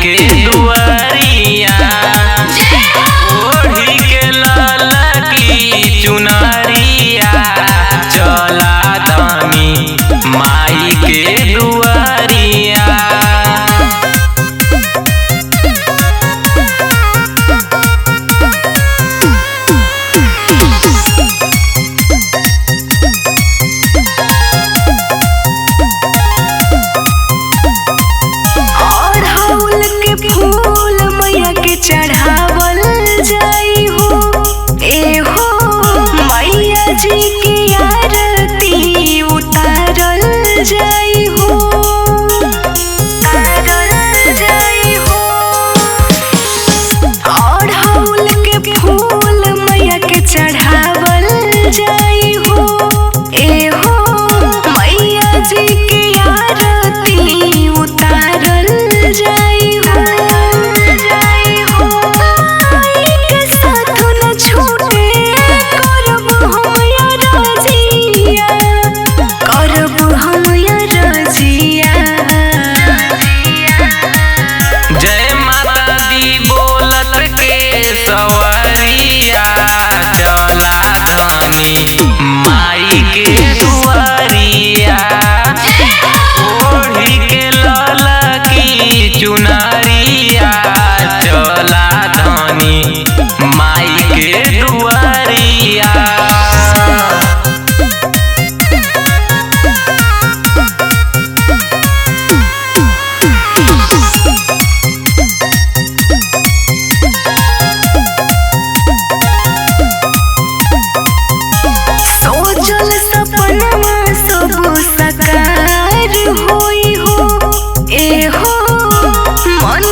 के दुआरिया ओढ़ी के लाला की चुनरिया चला धानी माई के दुआरिया। फूल मैया के चढ़ावल जाई हो ए हो मैया जी के आरती उतारल जाई हो अड़हुल के फूल मैया के चढ़ावल जाई हो ए हो मैया जी के आरती उतारल जाई सवरिया चला धानी माई के दुआरिया ओढ़ी के लाला की चुनरिया चला धानी माई के दुआरिया। साकार होई हो ए हो मन